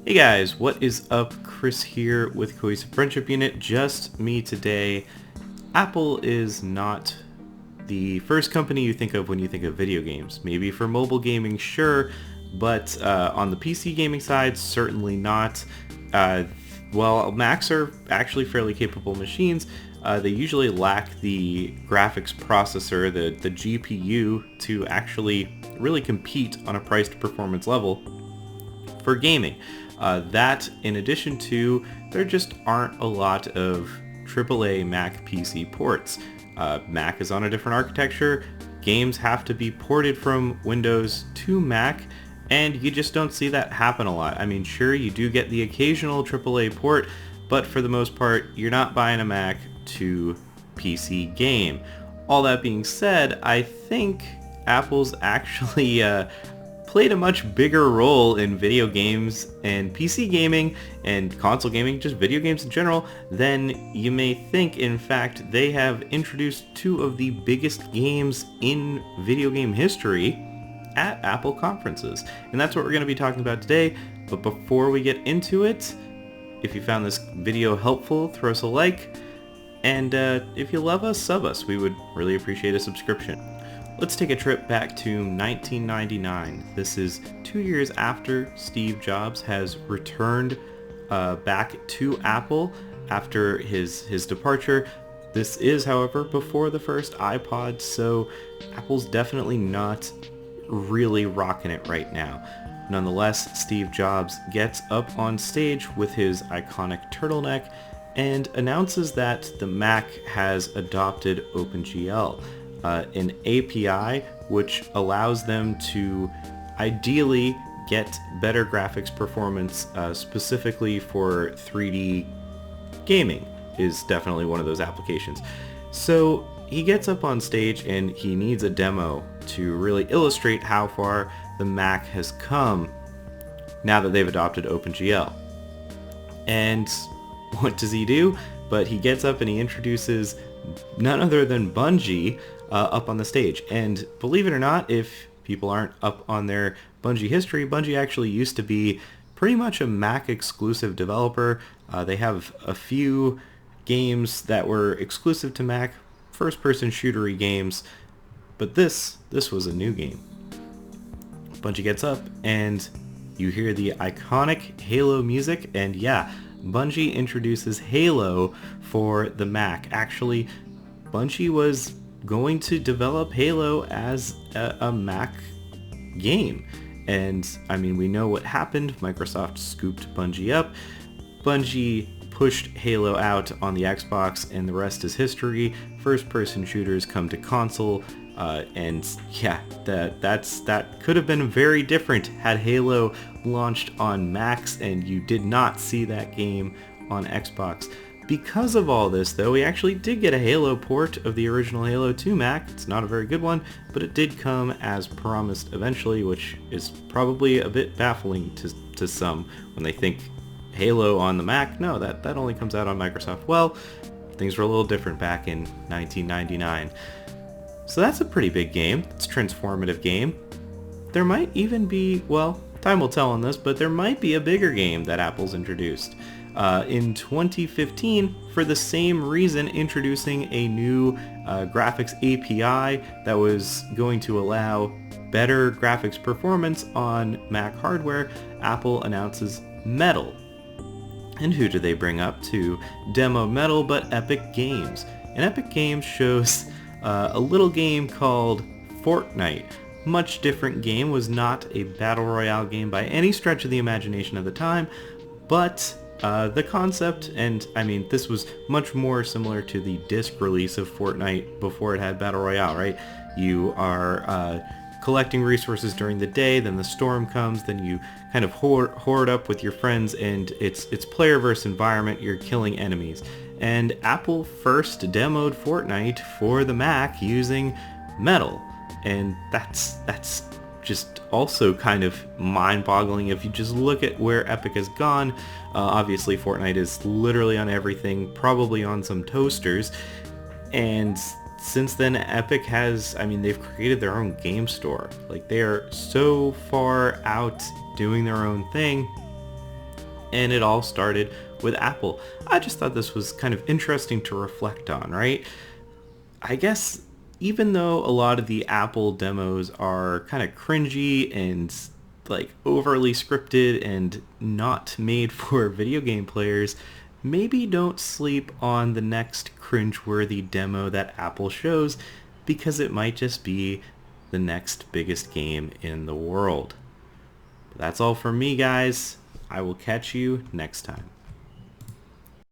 Hey guys, what is up? Chris here with Cohesive Friendship Unit. Just me today. Apple is not the first company you think of when you think of video games. Maybe for mobile gaming, sure, but on the PC gaming side, certainly not. Well, Macs are actually fairly capable machines. They usually lack the graphics processor, the GPU, to actually really compete on a price to performance level for gaming. That, in addition to, there just aren't a lot of AAA Mac PC ports. Mac is on a different architecture, games have to be ported from Windows to Mac, and you just don't see that happen a lot. I mean, sure, you do get the occasional AAA port, but for the most part, you're not buying a Mac to PC game. All that being said, I think Apple's actually played a much bigger role in video games and PC gaming and console gaming, just video games in general, than you may think. In fact, they have introduced two of the biggest games in video game history at Apple conferences. And that's what we're going to be talking about today. But before we get into it, if you found this video helpful, throw us a like. And if you love us, sub us. We would really appreciate a subscription. Let's take a trip back to 1999. This is 2 years after Steve Jobs has returned back to Apple after his departure. This is, however, before the first iPod, so Apple's definitely not really rocking it right now. Nonetheless, Steve Jobs gets up on stage with his iconic turtleneck and announces that the Mac has adopted OpenGL, an API which allows them to ideally get better graphics performance, specifically for 3D gaming is definitely one of those applications. So he gets up on stage and he needs a demo to really illustrate how far the Mac has come now that they've adopted OpenGL. And what does he do? But he gets up and he introduces none other than Bungie up on the stage. And believe it or not, if people aren't up on their Bungie history, Bungie actually used to be pretty much a Mac exclusive developer. They have a few games that were exclusive to Mac, first-person shootery games, but this was a new game. Bungie gets up and you hear the iconic Halo music, and yeah, Bungie introduces Halo for the Mac. Actually, Bungie was going to develop Halo as a Mac game. And I mean, we know what happened. Microsoft scooped Bungie up. Bungie pushed Halo out on the Xbox, and the rest is history. First-person shooters come to console. And yeah, that could have been very different had Halo launched on Macs and you did not see that game on Xbox. Because of all this, though, we actually did get a Halo port of the original Halo to Mac. It's not a very good one, but it did come as promised eventually, which is probably a bit baffling to some when they think Halo on the Mac. No, that only comes out on Microsoft. Well, things were a little different back in 1999. So that's a pretty big game. It's a transformative game. There might even be, well, time will tell on this, but there might be a bigger game that Apple's introduced. In 2015, for the same reason, introducing a new graphics API that was going to allow better graphics performance on Mac hardware, Apple announces Metal. And who do they bring up to demo Metal but Epic Games? And Epic Games shows a little game called Fortnite. Much different game, was not a battle royale game by any stretch of the imagination of the time, but the concept, and I mean, this was much more similar to the disc release of Fortnite before it had battle royale, right? You are collecting resources during the day, then the storm comes, then you kind of hoard up with your friends, and it's player versus environment. You're killing enemies. And Apple first demoed Fortnite for the Mac using Metal, and that's just also kind of mind-boggling if you just look at where Epic has gone. Obviously, Fortnite is literally on everything, probably on some toasters, and since then, Epic has, I mean, they've created their own game store. Like, they are so far out doing their own thing And it all started with Apple. I just thought this was kind of interesting to reflect on, right? I guess even though a lot of the Apple demos are kind of cringy and like overly scripted and not made for video game players, maybe don't sleep on the next cringeworthy demo that Apple shows, because it might just be the next biggest game in the world. But that's all from me, guys. I will catch you next time.